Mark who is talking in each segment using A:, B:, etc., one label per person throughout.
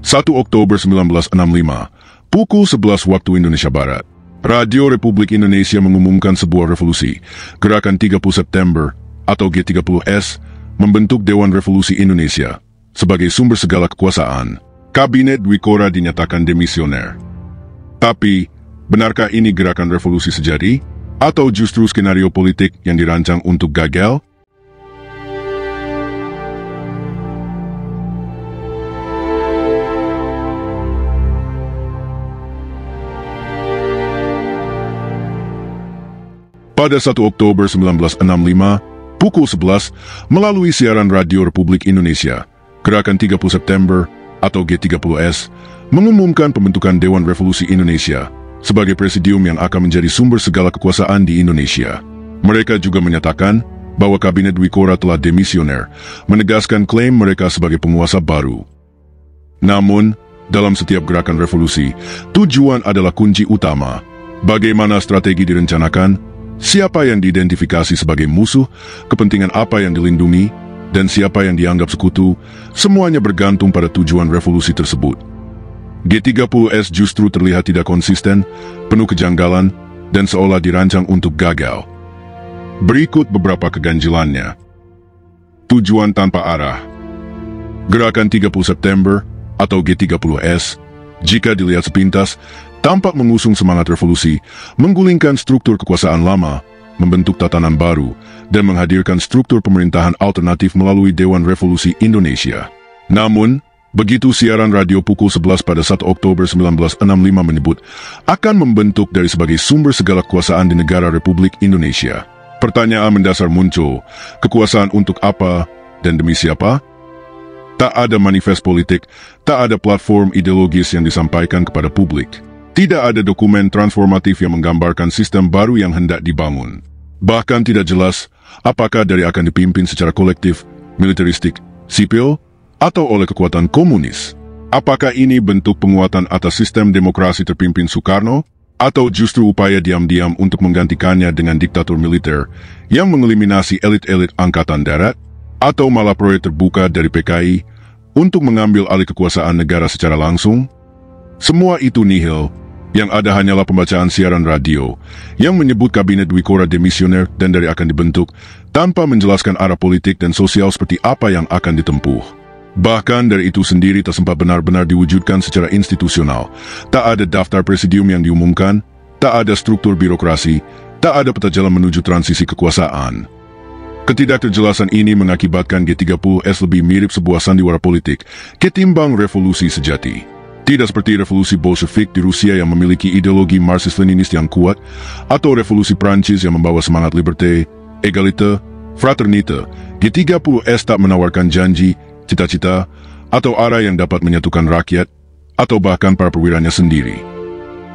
A: 1 Oktober 1965, pukul 11 waktu Indonesia Barat. Radio Republik Indonesia mengumumkan sebuah revolusi, Gerakan 30 September atau G30S, membentuk Dewan Revolusi Indonesia sebagai sumber segala kekuasaan. Kabinet Dwi Korah dinyatakan demisioner. Tapi, benarkah ini gerakan revolusi sejati? Atau justru skenario politik yang dirancang untuk gagal? Pada 1 Oktober 1965, pukul 11, melalui siaran Radio Republik Indonesia, Gerakan 30 September atau G30S mengumumkan pembentukan Dewan Revolusi Indonesia sebagai presidium yang akan menjadi sumber segala kekuasaan di Indonesia. Mereka juga menyatakan bahwa Kabinet Dwi Korah telah demisioner, menegaskan klaim mereka sebagai penguasa baru. Namun, dalam setiap gerakan revolusi, tujuan adalah kunci utama. Bagaimana strategi direncanakan, siapa yang diidentifikasi sebagai musuh, kepentingan apa yang dilindungi, dan siapa yang dianggap sekutu, semuanya bergantung pada tujuan revolusi tersebut. G30S justru terlihat tidak konsisten, penuh kejanggalan, dan seolah dirancang untuk gagal. Berikut beberapa keganjilannya. Tujuan tanpa arah. Gerakan 30 September atau G30S, jika dilihat sepintas, tampak mengusung semangat revolusi, menggulingkan struktur kekuasaan lama, membentuk tatanan baru, dan menghadirkan struktur pemerintahan alternatif melalui Dewan Revolusi Indonesia. Namun, begitu siaran radio pukul 11 pada 1 Oktober 1965 menyebut akan membentuk dari sebagai sumber segala kekuasaan di negara Republik Indonesia, pertanyaan mendasar muncul, kekuasaan untuk apa dan demi siapa? Tak ada manifest politik, tak ada platform ideologis yang disampaikan kepada publik. Tidak ada dokumen transformatif yang menggambarkan sistem baru yang hendak dibangun. Bahkan tidak jelas apakah dari akan dipimpin secara kolektif, militeristik, sipil, atau oleh kekuatan komunis. Apakah ini bentuk penguatan atas sistem demokrasi terpimpin Soekarno, atau justru upaya diam-diam untuk menggantikannya dengan diktator militer yang mengeliminasi elit-elit angkatan darat, atau malah proyek terbuka dari PKI untuk mengambil alih kekuasaan negara secara langsung? Semua itu nihil. Yang ada hanyalah pembacaan siaran radio yang menyebut Kabinet Dwi Korah demisioner dan dari akan dibentuk tanpa menjelaskan arah politik dan sosial seperti apa yang akan ditempuh. Bahkan dari itu sendiri tak sempat benar-benar diwujudkan secara institusional. Tak ada daftar presidium yang diumumkan, tak ada struktur birokrasi, tak ada peta jalan menuju transisi kekuasaan. Ketidakterjelasan ini mengakibatkan G30S lebih mirip sebuah sandiwara politik ketimbang revolusi sejati. Tidak seperti revolusi Bolshevik di Rusia yang memiliki ideologi Marxis-Leninis yang kuat, atau revolusi Prancis yang membawa semangat liberté, égalité, fraternité. G30S tak menawarkan janji, cita-cita, atau arah yang dapat menyatukan rakyat, atau bahkan para perwiranya sendiri.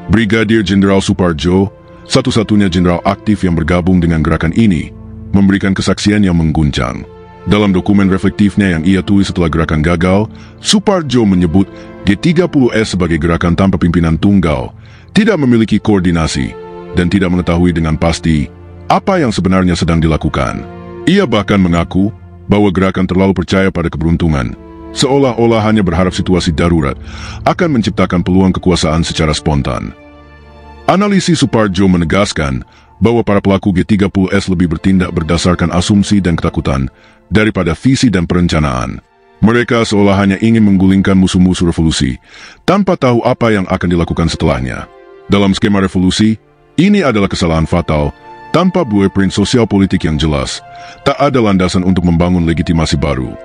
A: Brigadir Jenderal Soeparjo, satu-satunya jenderal aktif yang bergabung dengan gerakan ini, memberikan kesaksian yang mengguncang. Dalam dokumen reflektifnya yang ia tulis setelah gerakan gagal, Soeparjo menyebut G30S sebagai gerakan tanpa pimpinan tunggal, tidak memiliki koordinasi, dan tidak mengetahui dengan pasti apa yang sebenarnya sedang dilakukan. Ia bahkan mengaku bahwa gerakan terlalu percaya pada keberuntungan, seolah-olah hanya berharap situasi darurat akan menciptakan peluang kekuasaan secara spontan. Analisis Soeparjo menegaskan bahwa para pelaku G30S lebih bertindak berdasarkan asumsi dan ketakutan daripada visi dan perencanaan. Mereka seolah hanya ingin menggulingkan musuh-musuh revolusi, tanpa tahu apa yang akan dilakukan setelahnya. Dalam skema revolusi, ini adalah kesalahan fatal, tanpa blueprint sosial politik yang jelas, tak ada landasan untuk membangun legitimasi baru.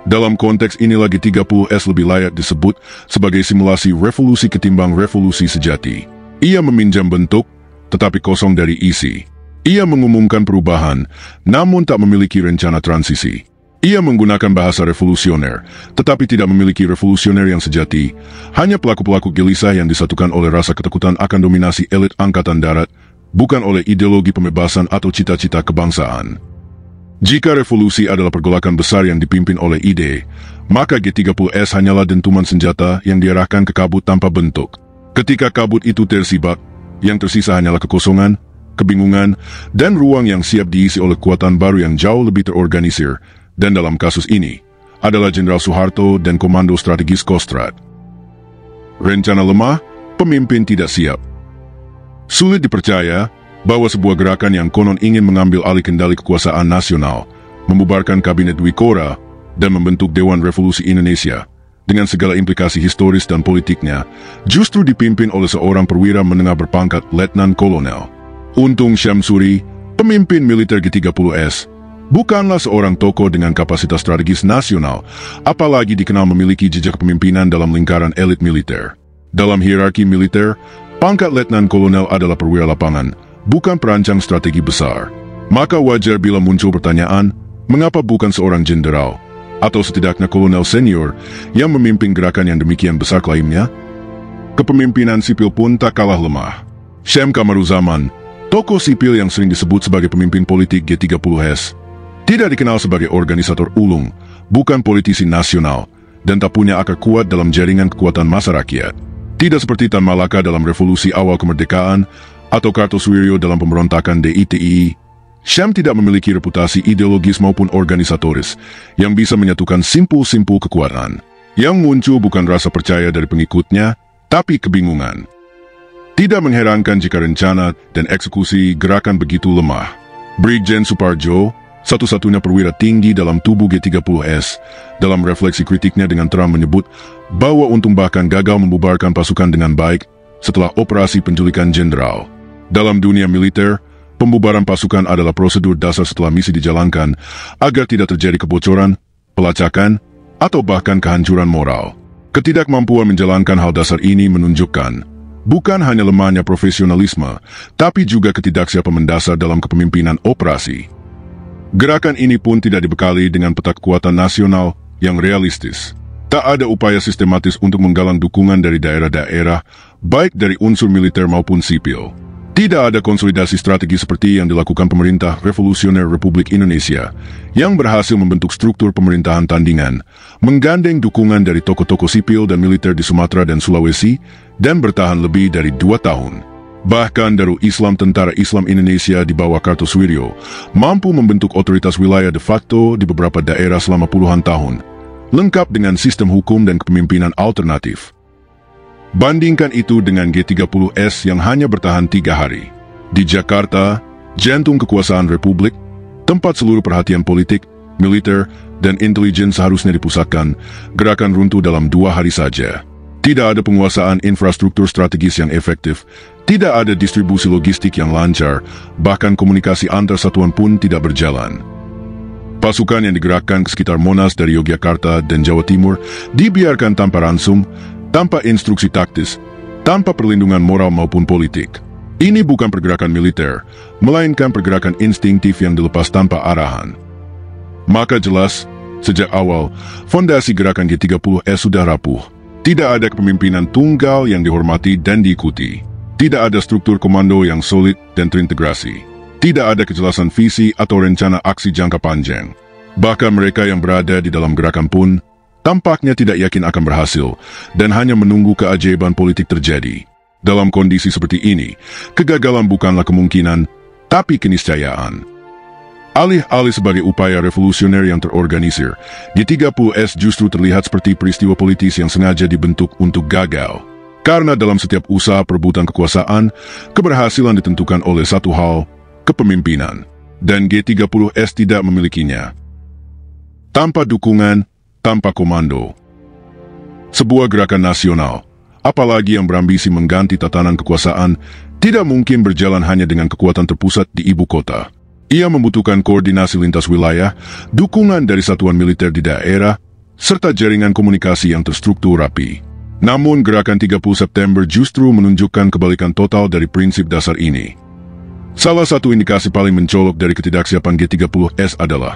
A: Dalam konteks inilah G30S lebih layak disebut sebagai simulasi revolusi ketimbang revolusi sejati. Ia meminjam bentuk, tetapi kosong dari isi. Ia mengumumkan perubahan, namun tak memiliki rencana transisi. Ia menggunakan bahasa revolusioner, tetapi tidak memiliki revolusioner yang sejati. Hanya pelaku-pelaku gelisah yang disatukan oleh rasa ketakutan akan dominasi elit angkatan darat, bukan oleh ideologi pembebasan atau cita-cita kebangsaan. Jika revolusi adalah pergolakan besar yang dipimpin oleh ide, maka G30S hanyalah dentuman senjata yang diarahkan ke kabut tanpa bentuk. Ketika kabut itu tersibak, yang tersisa hanyalah kekosongan, kebingungan, dan ruang yang siap diisi oleh kekuatan baru yang jauh lebih terorganisir, dan dalam kasus ini adalah Jenderal Soeharto dan Komando Strategis Kostrad. rencana lemah, pemimpin tidak siap. Sulit dipercaya bahwa sebuah gerakan yang konon ingin mengambil alih kendali kekuasaan nasional, membubarkan Kabinet Dwi Kora, dan membentuk Dewan Revolusi Indonesia, dengan segala implikasi historis dan politiknya, justru dipimpin oleh seorang perwira menengah berpangkat Letnan Kolonel. Untung Syamsuri, pemimpin militer G30S, bukanlah seorang tokoh dengan kapasitas strategis nasional, apalagi dikenal memiliki jejak kepemimpinan dalam lingkaran elit militer. Dalam hierarki militer, pangkat Letnan Kolonel adalah perwira lapangan, bukan perancang strategi besar. Maka wajar bila muncul pertanyaan, mengapa bukan seorang jenderal, atau setidaknya kolonel senior, yang memimpin gerakan yang demikian besar klaimnya? Kepemimpinan sipil pun tak kalah lemah. Syam Kamaruzaman, tokoh sipil yang sering disebut sebagai pemimpin politik G30S, tidak dikenal sebagai organisator ulung, bukan politisi nasional, dan tak punya akar kuat dalam jaringan kekuatan massa rakyat. Tidak seperti Tan Malaka dalam revolusi awal kemerdekaan, atau Kartosuwiryo dalam pemberontakan DITI, Syam tidak memiliki reputasi ideologis maupun organisatoris yang bisa menyatukan simpul-simpul kekuatan. Yang muncul bukan rasa percaya dari pengikutnya, tapi kebingungan. Tidak mengherankan jika rencana dan eksekusi gerakan begitu lemah. Brigjen Suparjo, satu-satunya perwira tinggi dalam tubuh G30S, dalam refleksi kritiknya dengan terang menyebut bahwa Untung bahkan gagal membubarkan pasukan dengan baik setelah operasi penculikan jenderal. Dalam dunia militer, pembubaran pasukan adalah prosedur dasar setelah misi dijalankan agar tidak terjadi kebocoran, pelacakan, atau bahkan kehancuran moral. Ketidakmampuan menjalankan hal dasar ini menunjukkan bukan hanya lemahnya profesionalisme, tapi juga ketidaksiapan mendasar dalam kepemimpinan operasi. Gerakan ini pun tidak dibekali dengan peta kekuatan nasional yang realistis. Tak ada upaya sistematis untuk menggalang dukungan dari daerah-daerah, baik dari unsur militer maupun sipil. Tidak ada konsolidasi strategi seperti yang dilakukan pemerintah Revolusioner Republik Indonesia, yang berhasil membentuk struktur pemerintahan tandingan, menggandeng dukungan dari tokoh-tokoh sipil dan militer di Sumatera dan Sulawesi, dan bertahan lebih dari 2 tahun. Bahkan Darul Islam Tentara Islam Indonesia di bawah Kartosuwiryo mampu membentuk otoritas wilayah de facto di beberapa daerah selama puluhan tahun, lengkap dengan sistem hukum dan kepemimpinan alternatif. Bandingkan itu dengan G30S yang hanya bertahan 3 hari. Di Jakarta, jantung kekuasaan Republik, tempat seluruh perhatian politik, militer, dan intelijen seharusnya dipusatkan, gerakan runtuh dalam 2 hari saja. Tidak ada penguasaan infrastruktur strategis yang efektif, tidak ada distribusi logistik yang lancar, bahkan komunikasi antar satuan pun tidak berjalan. Pasukan yang digerakkan ke sekitar Monas dari Yogyakarta dan Jawa Timur dibiarkan tanpa ransum, tanpa instruksi taktis, tanpa perlindungan moral maupun politik. Ini bukan pergerakan militer, melainkan pergerakan instinktif yang dilepas tanpa arahan. Maka jelas, sejak awal, fondasi gerakan G30S sudah rapuh. Tidak ada kepemimpinan tunggal yang dihormati dan diikuti. Tidak ada struktur komando yang solid dan terintegrasi. Tidak ada kejelasan visi atau rencana aksi jangka panjang. Bahkan mereka yang berada di dalam gerakan pun tampaknya tidak yakin akan berhasil dan hanya menunggu keajaiban politik terjadi. Dalam kondisi seperti ini, kegagalan bukanlah kemungkinan, tapi keniscayaan. Alih-alih sebagai upaya revolusioner yang terorganisir, G30S justru terlihat seperti peristiwa politis yang sengaja dibentuk untuk gagal. Karena dalam setiap usaha perebutan kekuasaan, keberhasilan ditentukan oleh satu hal, kepemimpinan. Dan G30S tidak memilikinya. Tanpa dukungan, tanpa komando. Sebuah gerakan nasional, apalagi yang berambisi mengganti tatanan kekuasaan, tidak mungkin berjalan hanya dengan kekuatan terpusat di ibu kota. Ia membutuhkan koordinasi lintas wilayah, dukungan dari satuan militer di daerah, serta jaringan komunikasi yang terstruktur rapi. Namun gerakan 30 September justru menunjukkan kebalikan total dari prinsip dasar ini. Salah satu indikasi paling mencolok dari ketidaksiapan G30S adalah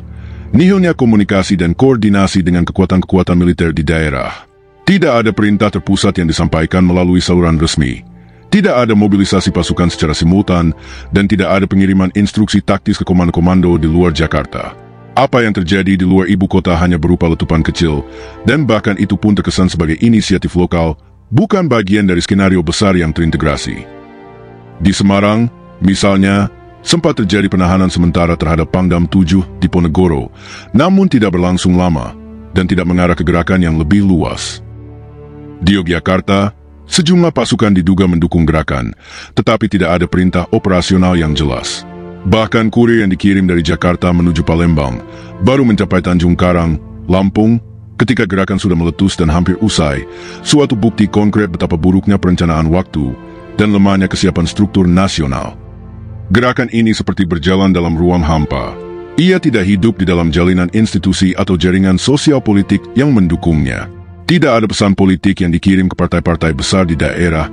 A: nihilnya komunikasi dan koordinasi dengan kekuatan-kekuatan militer di daerah. Tidak ada perintah terpusat yang disampaikan melalui saluran resmi. Tidak ada mobilisasi pasukan secara simultan, dan tidak ada pengiriman instruksi taktis ke komando-komando di luar Jakarta. Apa yang terjadi di luar ibu kota hanya berupa letupan kecil, dan bahkan itu pun terkesan sebagai inisiatif lokal, bukan bagian dari skenario besar yang terintegrasi. Di Semarang, misalnya, sempat terjadi penahanan sementara terhadap Pangdam 7 di Ponegoro, namun tidak berlangsung lama dan tidak mengarah ke gerakan yang lebih luas. Di Yogyakarta, Sejumlah pasukan diduga mendukung gerakan, tetapi tidak ada perintah operasional yang jelas. Bahkan kurir yang dikirim dari Jakarta menuju Palembang baru mencapai Tanjung Karang, Lampung, ketika gerakan sudah meletus dan hampir usai, suatu bukti konkret betapa buruknya perencanaan waktu dan lemahnya kesiapan struktur nasional. Gerakan ini seperti berjalan dalam ruang hampa. Ia tidak hidup di dalam jalinan institusi atau jaringan sosial politik yang mendukungnya. Tidak ada pesan politik yang dikirim ke partai-partai besar di daerah.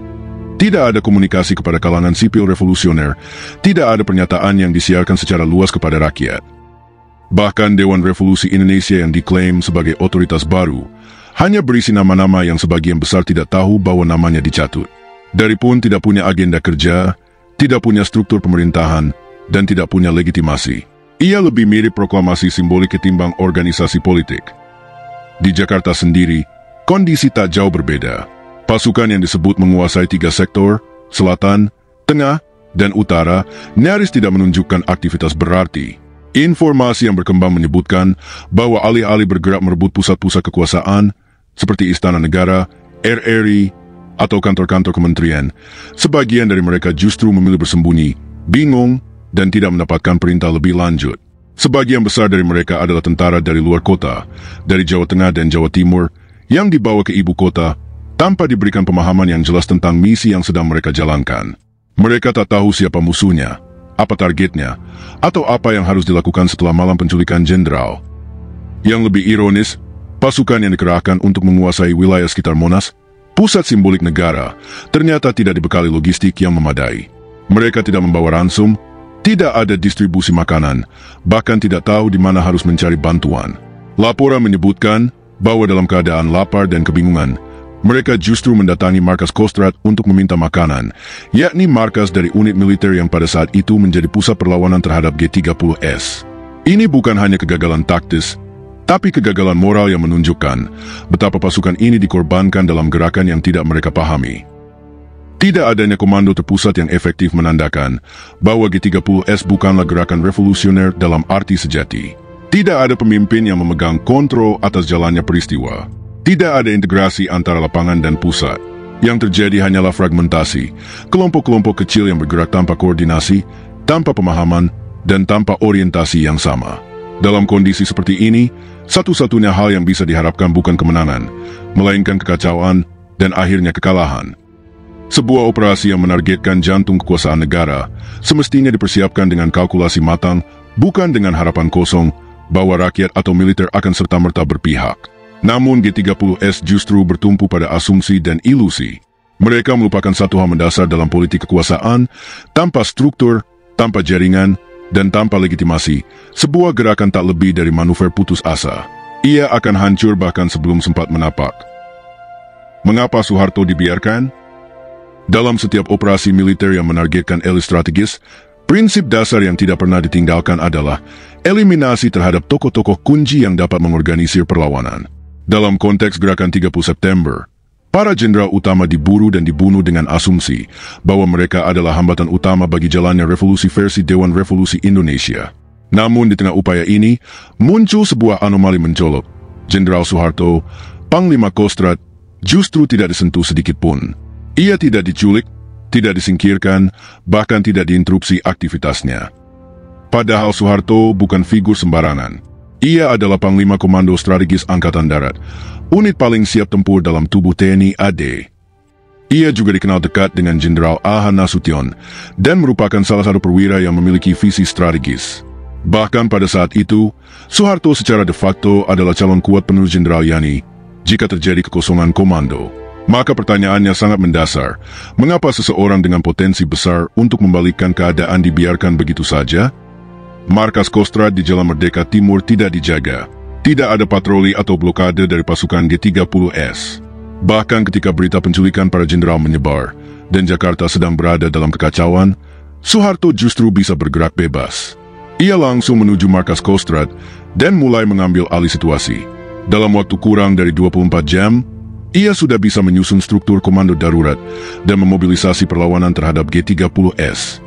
A: Tidak ada komunikasi kepada kalangan sipil revolusioner. Tidak ada pernyataan yang disiarkan secara luas kepada rakyat. Bahkan Dewan Revolusi Indonesia yang diklaim sebagai otoritas baru hanya berisi nama-nama yang sebagian besar tidak tahu bahwa namanya dicatut. Dari pun tidak punya agenda kerja, tidak punya struktur pemerintahan, dan tidak punya legitimasi. Ia lebih mirip proklamasi simbolik ketimbang organisasi politik. Di Jakarta sendiri, kondisi tak jauh berbeda. Pasukan yang disebut menguasai 3 sektor, selatan, tengah, dan utara, nyaris tidak menunjukkan aktivitas berarti. Informasi yang berkembang menyebutkan bahwa alih-alih bergerak merebut pusat-pusat kekuasaan, seperti Istana Negara, RRI, atau kantor-kantor kementerian, sebagian dari mereka justru memilih bersembunyi, bingung, dan tidak mendapatkan perintah lebih lanjut. Sebagian besar dari mereka adalah tentara dari luar kota, dari Jawa Tengah dan Jawa Timur, yang dibawa ke ibu kota, tanpa diberikan pemahaman yang jelas tentang misi yang sedang mereka jalankan. Mereka tak tahu siapa musuhnya, apa targetnya, atau apa yang harus dilakukan setelah malam penculikan jenderal. Yang lebih ironis, pasukan yang dikerahkan untuk menguasai wilayah sekitar Monas, pusat simbolik negara, ternyata tidak dibekali logistik yang memadai. Mereka tidak membawa ransum, tidak ada distribusi makanan, bahkan tidak tahu di mana harus mencari bantuan. Laporan menyebutkan bahwa dalam keadaan lapar dan kebingungan, mereka justru mendatangi markas Kostrad untuk meminta makanan, yakni markas dari unit militer yang pada saat itu menjadi pusat perlawanan terhadap G30S. Ini bukan hanya kegagalan taktis, tapi kegagalan moral yang menunjukkan betapa pasukan ini dikorbankan dalam gerakan yang tidak mereka pahami. Tidak adanya komando terpusat yang efektif menandakan bahwa G30S bukanlah gerakan revolusioner dalam arti sejati. Tidak ada pemimpin yang memegang kontrol atas jalannya peristiwa. Tidak ada integrasi antara lapangan dan pusat. Yang terjadi hanyalah fragmentasi, kelompok-kelompok kecil yang bergerak tanpa koordinasi, tanpa pemahaman, dan tanpa orientasi yang sama. Dalam kondisi seperti ini, satu-satunya hal yang bisa diharapkan bukan kemenangan, melainkan kekacauan dan akhirnya kekalahan. Sebuah operasi yang menargetkan jantung kekuasaan negara semestinya dipersiapkan dengan kalkulasi matang, bukan dengan harapan kosong bahwa rakyat atau militer akan serta-merta berpihak. Namun G30S justru bertumpu pada asumsi dan ilusi. Mereka melupakan satu hal mendasar dalam politik kekuasaan: tanpa struktur, tanpa jaringan, dan tanpa legitimasi, sebuah gerakan tak lebih dari manuver putus asa. Ia akan hancur bahkan sebelum sempat menapak. Mengapa Soeharto dibiarkan? Dalam setiap operasi militer yang menargetkan elit strategis, prinsip dasar yang tidak pernah ditinggalkan adalah eliminasi terhadap tokoh-tokoh kunci yang dapat mengorganisir perlawanan. Dalam konteks gerakan 30 September, para jenderal utama diburu dan dibunuh dengan asumsi bahwa mereka adalah hambatan utama bagi jalannya revolusi versi Dewan Revolusi Indonesia. Namun di tengah upaya ini, muncul sebuah anomali mencolok. Jenderal Soeharto, Panglima Kostrad, justru tidak disentuh sedikit pun. Ia tidak diculik, tidak disingkirkan, bahkan tidak diinterupsi aktivitasnya. Padahal Soeharto bukan figur sembarangan. Ia adalah Panglima Komando Strategis Angkatan Darat, unit paling siap tempur dalam tubuh TNI AD. Ia juga dikenal dekat dengan Jenderal A.H. Nasution dan merupakan salah satu perwira yang memiliki visi strategis. Bahkan pada saat itu, Soeharto secara de facto adalah calon kuat penerus Jenderal Yani jika terjadi kekosongan komando. Maka pertanyaannya sangat mendasar, mengapa seseorang dengan potensi besar untuk membalikkan keadaan dibiarkan begitu saja? Markas Kostrad di Jalan Merdeka Timur tidak dijaga. Tidak ada patroli atau blokade dari pasukan G30S. Bahkan ketika berita penculikan para jenderal menyebar dan Jakarta sedang berada dalam kekacauan, Soeharto justru bisa bergerak bebas. Ia langsung menuju markas Kostrad dan mulai mengambil alih situasi. Dalam waktu kurang dari 24 jam, ia sudah bisa menyusun struktur komando darurat dan memobilisasi perlawanan terhadap G30S.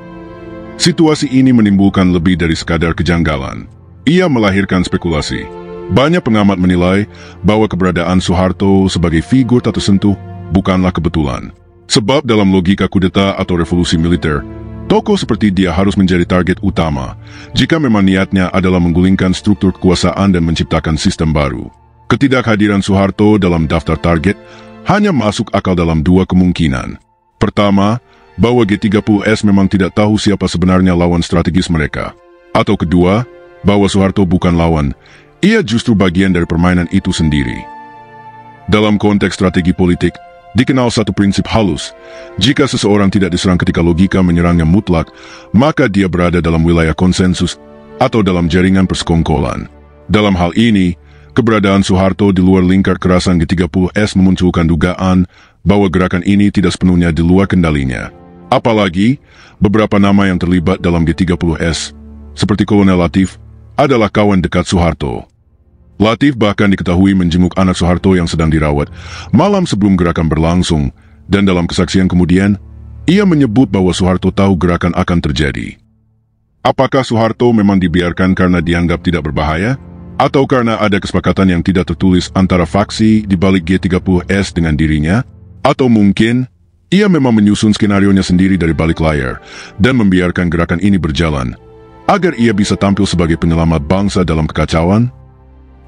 A: Situasi ini menimbulkan lebih dari sekadar kejanggalan. Ia melahirkan spekulasi. Banyak pengamat menilai bahwa keberadaan Soeharto sebagai figur tak tersentuh bukanlah kebetulan. Sebab dalam logika kudeta atau revolusi militer, tokoh seperti dia harus menjadi target utama jika memang niatnya adalah menggulingkan struktur kekuasaan dan menciptakan sistem baru. Ketidakhadiran Soeharto dalam daftar target hanya masuk akal dalam dua kemungkinan. Pertama, bahwa G30S memang tidak tahu siapa sebenarnya lawan strategis mereka. Atau kedua, bahwa Soeharto bukan lawan, ia justru bagian dari permainan itu sendiri. Dalam konteks strategi politik, dikenal satu prinsip halus, jika seseorang tidak diserang ketika logika menyerangnya mutlak, maka dia berada dalam wilayah konsensus atau dalam jaringan persekongkolan. Dalam hal ini, keberadaan Soeharto di luar lingkar kerasan G30S memunculkan dugaan bahwa gerakan ini tidak sepenuhnya di luar kendalinya. Apalagi, beberapa nama yang terlibat dalam G30S, seperti Kolonel Latif, adalah kawan dekat Soeharto. Latif bahkan diketahui menjenguk anak Soeharto yang sedang dirawat malam sebelum gerakan berlangsung, dan dalam kesaksian kemudian, ia menyebut bahwa Soeharto tahu gerakan akan terjadi. Apakah Soeharto memang dibiarkan karena dianggap tidak berbahaya? Atau karena ada kesepakatan yang tidak tertulis antara faksi di balik G30S dengan dirinya? Atau mungkin, ia memang menyusun skenarionya sendiri dari balik layar dan membiarkan gerakan ini berjalan, agar ia bisa tampil sebagai penyelamat bangsa dalam kekacauan?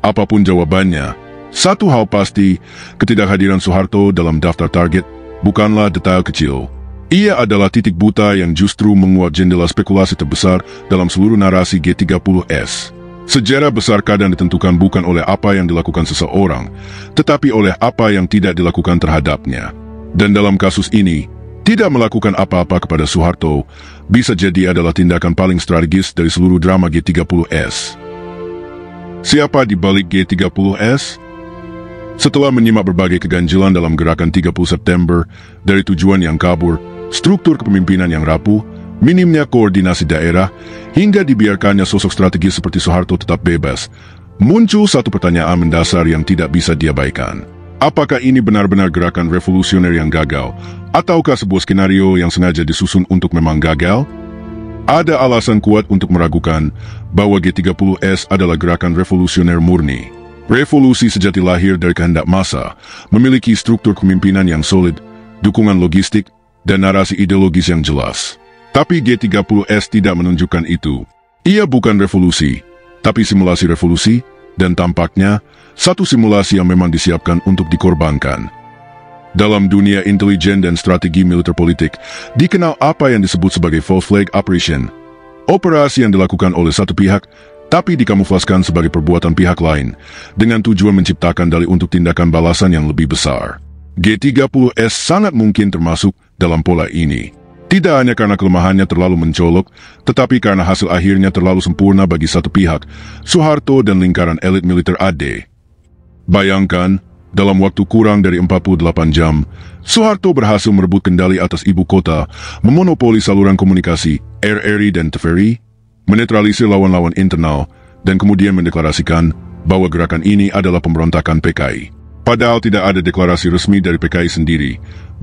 A: Apapun jawabannya, satu hal pasti, ketidakhadiran Soeharto dalam daftar target bukanlah detail kecil. Ia adalah titik buta yang justru menguat jendela spekulasi terbesar dalam seluruh narasi G30S. Sejarah besar kadang ditentukan bukan oleh apa yang dilakukan seseorang, tetapi oleh apa yang tidak dilakukan terhadapnya. Dan dalam kasus ini, tidak melakukan apa-apa kepada Soeharto bisa jadi adalah tindakan paling strategis dari seluruh drama G30S. Siapa di balik G30S? Setelah menyimak berbagai keganjilan dalam gerakan 30 September, dari tujuan yang kabur, struktur kepemimpinan yang rapuh, minimnya koordinasi daerah, hingga dibiarkannya sosok strategis seperti Soeharto tetap bebas, muncul satu pertanyaan mendasar yang tidak bisa diabaikan. Apakah ini benar-benar gerakan revolusioner yang gagal, ataukah sebuah skenario yang sengaja disusun untuk memang gagal? Ada alasan kuat untuk meragukan bahwa G30S adalah gerakan revolusioner murni. Revolusi sejati lahir dari kehendak massa, memiliki struktur kepemimpinan yang solid, dukungan logistik, dan narasi ideologis yang jelas. Tapi G30S tidak menunjukkan itu. Ia bukan revolusi, tapi simulasi revolusi, dan tampaknya satu simulasi yang memang disiapkan untuk dikorbankan. Dalam dunia intelijen dan strategi militer politik, dikenal apa yang disebut sebagai false flag operation. Operasi yang dilakukan oleh satu pihak, tapi dikamuflaskan sebagai perbuatan pihak lain, dengan tujuan menciptakan dalih untuk tindakan balasan yang lebih besar. G30S sangat mungkin termasuk dalam pola ini. Tidak hanya karena kelemahannya terlalu mencolok, tetapi karena hasil akhirnya terlalu sempurna bagi satu pihak, Soeharto dan lingkaran elit militer AD. Bayangkan, dalam waktu kurang dari 48 jam, Soeharto berhasil merebut kendali atas ibu kota, memonopoli saluran komunikasi, RRI dan TVRI, menetralisir lawan-lawan internal, dan kemudian mendeklarasikan bahwa gerakan ini adalah pemberontakan PKI. Padahal tidak ada deklarasi resmi dari PKI sendiri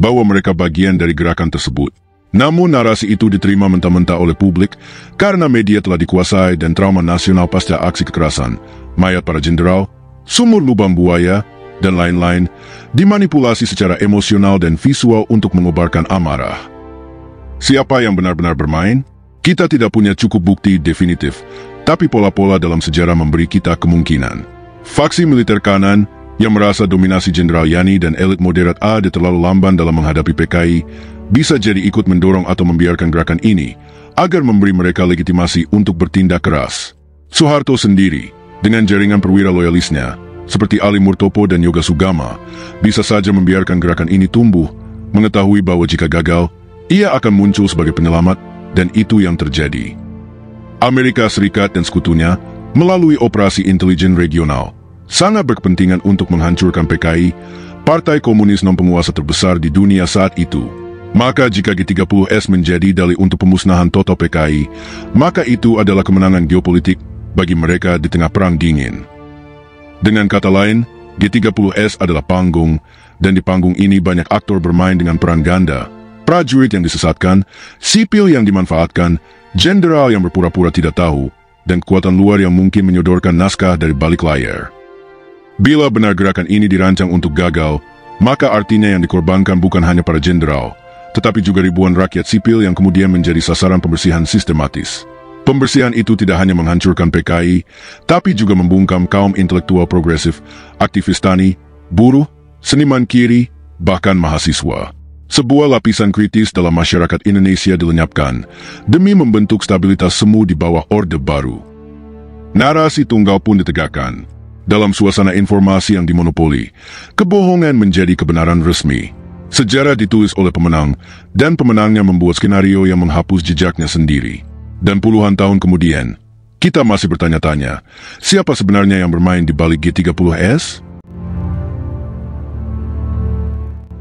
A: bahwa mereka bagian dari gerakan tersebut. Namun narasi itu diterima mentah-mentah oleh publik karena media telah dikuasai dan trauma nasional pasca aksi kekerasan, mayat para jenderal, sumur lubang buaya, dan lain-lain, dimanipulasi secara emosional dan visual untuk mengobarkan amarah. Siapa yang benar-benar bermain? Kita tidak punya cukup bukti definitif, tapi pola-pola dalam sejarah memberi kita kemungkinan. Faksi militer kanan yang merasa dominasi Jenderal Yani dan elit moderat AD terlalu lamban dalam menghadapi PKI, bisa jadi ikut mendorong atau membiarkan gerakan ini, agar memberi mereka legitimasi untuk bertindak keras. Soeharto sendiri, dengan jaringan perwira loyalisnya, seperti Ali Murtopo dan Yoga Sugama, bisa saja membiarkan gerakan ini tumbuh, mengetahui bahwa jika gagal, ia akan muncul sebagai penyelamat, dan itu yang terjadi. Amerika Serikat dan sekutunya, melalui operasi intelijen regional, sangat berkepentingan untuk menghancurkan PKI, partai komunis non-penguasa terbesar di dunia saat itu. Maka jika G30S menjadi dalih untuk pemusnahan total PKI, maka itu adalah kemenangan geopolitik bagi mereka di tengah perang dingin. Dengan kata lain, G30S adalah panggung, dan di panggung ini banyak aktor bermain dengan peran ganda. Prajurit yang disesatkan, sipil yang dimanfaatkan, jenderal yang berpura-pura tidak tahu, dan kekuatan luar yang mungkin menyodorkan naskah dari balik layar. Bila benar gerakan ini dirancang untuk gagal, maka artinya yang dikorbankan bukan hanya para jenderal, tetapi juga ribuan rakyat sipil yang kemudian menjadi sasaran pembersihan sistematis. Pembersihan itu tidak hanya menghancurkan PKI, tapi juga membungkam kaum intelektual progresif, aktivis tani, buruh, seniman kiri, bahkan mahasiswa. Sebuah lapisan kritis dalam masyarakat Indonesia dilenyapkan demi membentuk stabilitas semu di bawah Orde Baru. Narasi tunggal pun ditegakkan. Dalam suasana informasi yang dimonopoli, kebohongan menjadi kebenaran resmi. Sejarah ditulis oleh pemenang, dan pemenangnya membuat skenario yang menghapus jejaknya sendiri. Dan puluhan tahun kemudian, kita masih bertanya-tanya, siapa sebenarnya yang bermain di balik G30S?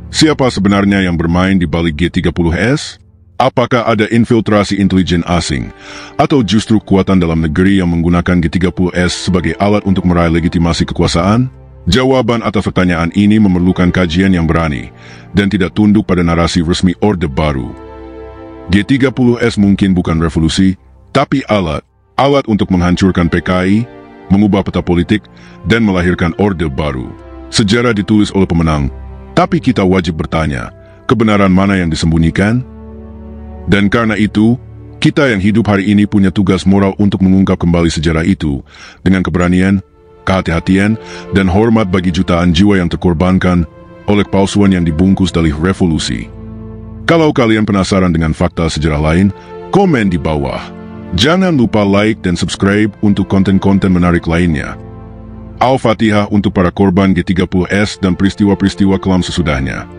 A: Siapa sebenarnya yang bermain di balik G30S? Apakah ada infiltrasi intelijen asing, atau justru kekuatan dalam negeri yang menggunakan G30S sebagai alat untuk meraih legitimasi kekuasaan? Jawaban atas pertanyaan ini memerlukan kajian yang berani, dan tidak tunduk pada narasi resmi Orde Baru. G30S mungkin bukan revolusi, tapi alat untuk menghancurkan PKI, mengubah peta politik, dan melahirkan Orde Baru. Sejarah ditulis oleh pemenang, tapi kita wajib bertanya, kebenaran mana yang disembunyikan? Dan karena itu, kita yang hidup hari ini punya tugas moral untuk mengungkap kembali sejarah itu, dengan keberanian, kehati-hatian, dan hormat bagi jutaan jiwa yang terkorbankan oleh palsuan yang dibungkus dalih revolusi. Kalau kalian penasaran dengan fakta sejarah lain, komen di bawah. Jangan lupa like dan subscribe untuk konten-konten menarik lainnya. Al-Fatihah untuk para korban G30S dan peristiwa-peristiwa kelam sesudahnya.